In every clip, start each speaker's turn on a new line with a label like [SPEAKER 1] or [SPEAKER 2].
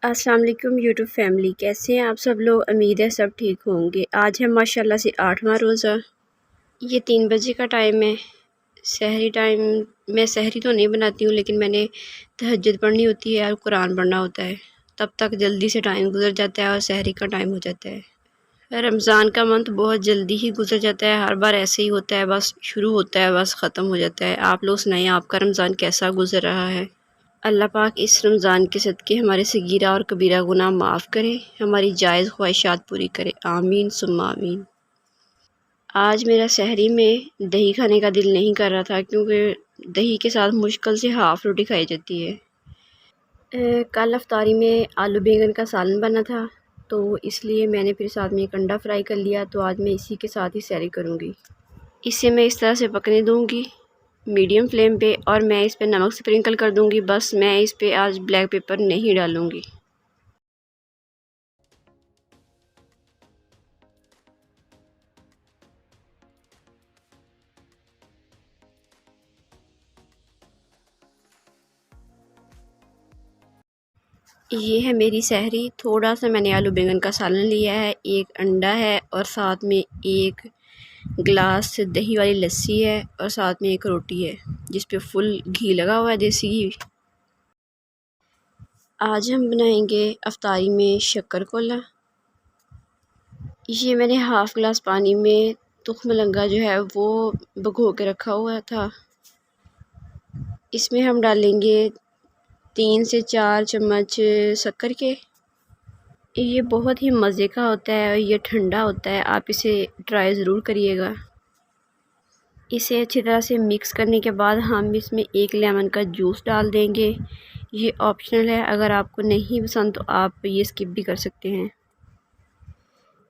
[SPEAKER 1] अस्सलाम वालेकुम YouTube family, कैसे हैं आप सब लोग। उम्मीद है सब ठीक होंगे। आज है माशाल्लाह से 8वां रोज़ा। ये 3 बजे का टाइम है, सहरी टाइम। मैं सहरी तो नहीं बनाती हूँ, लेकिन मैंने तहज्जुद पढ़नी होती है और कुरान पढ़ना होता है। तब तक जल्दी से टाइम गुजर जाता है और सहरी का टाइम हो जाता है। रमज़ान का मंथ बहुत जल्दी ही गुजर जाता है, हर बार ऐसे ही होता है, बस शुरू होता है बस ख़त्म हो जाता है। आप लोग सुनाइए, आपका रमज़ान कैसा गुजर रहा है। अल्लाह पाक इस रमज़ान के सदक़े हमारे सगीरा और कबीरा गुनाह माफ़ करे, हमारी जायज़ ख्वाहिशात पूरी करे। आमीन सुम्मा आमीन। आज मेरा सहरी में दही खाने का दिल नहीं कर रहा था, क्योंकि दही के साथ मुश्किल से हाफ़ रोटी खाई जाती है। कल अफ्तारी में आलू बैंगन का सालन बना था, तो इसलिए मैंने फिर साथ में एक अंडा फ्राई कर लिया। तो आज मैं इसी के साथ ही सहरी करूँगी। इसे मैं इस तरह से पकने दूँगी मीडियम फ्लेम पे, और मैं इस पे नमक स्प्रिंकल कर दूँगी। बस मैं इस पे आज ब्लैक पेपर नहीं डालूँगी। ये है मेरी सहरी। थोड़ा सा मैंने आलू बैंगन का सालन लिया है, एक अंडा है और साथ में एक गिलास दही वाली लस्सी है और साथ में एक रोटी है जिस पे फुल घी लगा हुआ है, देसी घी। आज हम बनाएंगे अफ्तारी में शक्कर-कोला। ये मैंने हाफ़ गिलास पानी में तुख्म लंगा जो है वो भिगो के रखा हुआ था। इसमें हम डालेंगे 3 से 4 चम्मच शक्कर के। ये बहुत ही मज़े का होता है और ये ठंडा होता है, आप इसे ट्राई ज़रूर करिएगा। इसे अच्छी तरह से मिक्स करने के बाद हम इसमें 1 लेमन का जूस डाल देंगे। ये ऑप्शनल है, अगर आपको नहीं पसंद तो आप ये स्किप भी कर सकते हैं।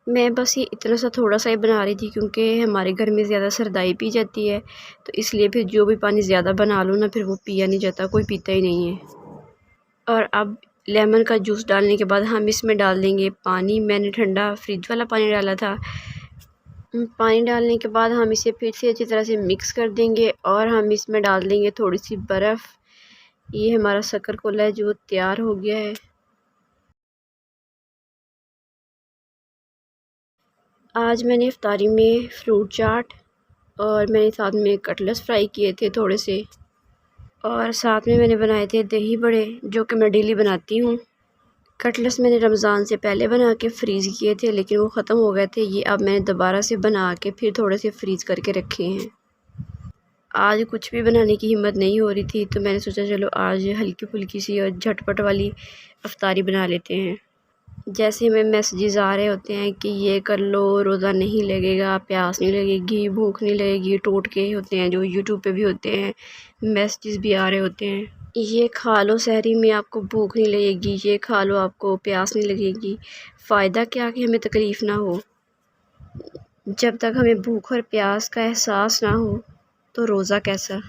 [SPEAKER 1] मैं बस ये इतना सा थोड़ा सा ही बना रही थी, क्योंकि हमारे घर में ज़्यादा सरदाई पी जाती है, तो इसलिए फिर जो भी पानी ज़्यादा बना लो ना, फिर वो पिया नहीं जाता, कोई पीता ही नहीं है। और अब लेमन का जूस डालने के बाद हम इसमें डाल देंगे पानी। मैंने ठंडा फ्रिज वाला पानी डाला था। पानी डालने के बाद हम इसे फिर से अच्छी तरह से मिक्स कर देंगे और हम इसमें डाल देंगे थोड़ी सी बर्फ़। ये हमारा शक्कर-कोला है जो तैयार हो गया है। आज मैंने इफ्तारी में फ्रूट चाट और मैंने साथ में कटलेट्स फ्राई किए थे थोड़े से, और साथ में मैंने बनाए थे दही बड़े, जो कि मैं डेली बनाती हूँ। कटलेट्स मैंने रमज़ान से पहले बना के फ्रीज़ किए थे, लेकिन वो ख़त्म हो गए थे। ये अब मैंने दोबारा से बना के फिर थोड़े से फ्रीज़ करके रखे हैं। आज कुछ भी बनाने की हिम्मत नहीं हो रही थी, तो मैंने सोचा चलो आज हल्की फुल्की सी और झटपट वाली अफ्तारी बना लेते हैं। जैसे हमें मैसेजेस आ रहे होते हैं कि ये कर लो, रोज़ा नहीं लगेगा, प्यास नहीं लगेगी, भूख नहीं लगेगी, टोटके होते हैं जो यूट्यूब पे भी होते हैं, मैसेजेस भी आ रहे होते हैं। ये खा लो सहरी में, आपको भूख नहीं लगेगी, ये खा लो आपको प्यास नहीं लगेगी। फ़ायदा क्या कि हमें तकलीफ़ ना हो। जब तक हमें भूख और प्यास का एहसास ना हो तो रोज़ा कैसा।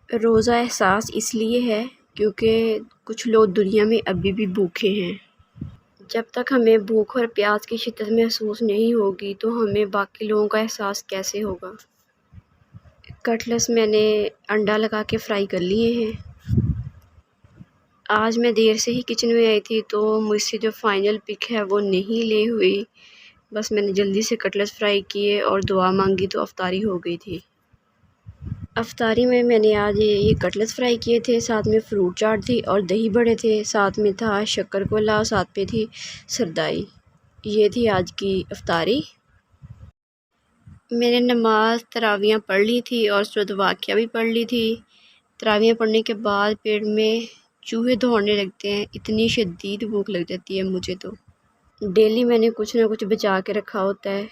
[SPEAKER 1] रोज़ा एहसास इसलिए है क्योंकि कुछ लोग दुनिया में अभी भी भूखे हैं। जब तक हमें भूख और प्यास की शिद्दत महसूस नहीं होगी तो हमें बाकी लोगों का एहसास कैसे होगा। कटलेट्स मैंने अंडा लगा के फ्राई कर लिए हैं। आज मैं देर से ही किचन में आई थी, तो मुझसे जो फ़ाइनल पिक है वो नहीं ले हुई। बस मैंने जल्दी से कटलेट्स फ्राई किए और दुआ मांगी तो अफ्तारी हो गई थी। अफ्तारी में मैंने आज ये कटलेट्स फ्राई किए थे, साथ में फ्रूट चाट थी और दही बड़े थे, साथ में था शक्कर-कोला, साथ पे थी सरदाई। ये थी आज की अफ्तारी। मैंने नमाज तरावियाँ पढ़ ली थी और सूरत वाक़िया भी पढ़ ली थी। तरावियाँ पढ़ने के बाद पेट में चूहे दौड़ने लगते हैं, इतनी शदीद भूख लग जाती है मुझे तो। डेली मैंने कुछ ना कुछ बचा के रखा होता है,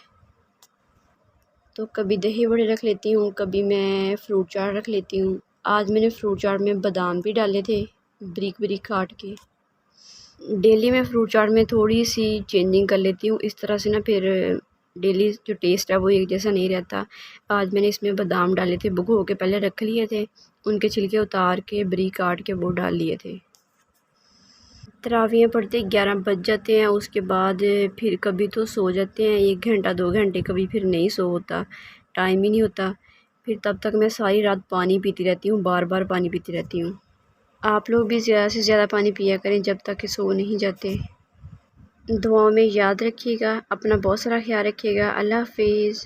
[SPEAKER 1] तो कभी दही बड़े रख लेती हूँ, कभी मैं फ्रूट चाट रख लेती हूँ। आज मैंने फ्रूट चाट में बादाम भी डाले थे बारीक बारीक काट के। डेली मैं फ्रूट चाट में थोड़ी सी चेंजिंग कर लेती हूँ, इस तरह से ना फिर डेली जो टेस्ट है वो एक जैसा नहीं रहता। आज मैंने इसमें बादाम डाले थे, भिगो के पहले रख लिए थे, उनके छिलके उतार के बारीक काट के वो डाल लिए थे। तरावियाँ पढ़ते 11 बज जाते हैं, उसके बाद फिर कभी तो सो जाते हैं 1 घंटा 2 घंटे, कभी फिर नहीं सो होता, टाइम ही नहीं होता। फिर तब तक मैं सारी रात पानी पीती रहती हूँ, बार बार पानी पीती रहती हूँ। आप लोग भी ज़्यादा से ज़्यादा पानी पिया करें जब तक कि सो नहीं जाते। दुआओं में याद रखिएगा, अपना बहुत सारा ख्याल रखिएगा। अल्लाह हाफिज़।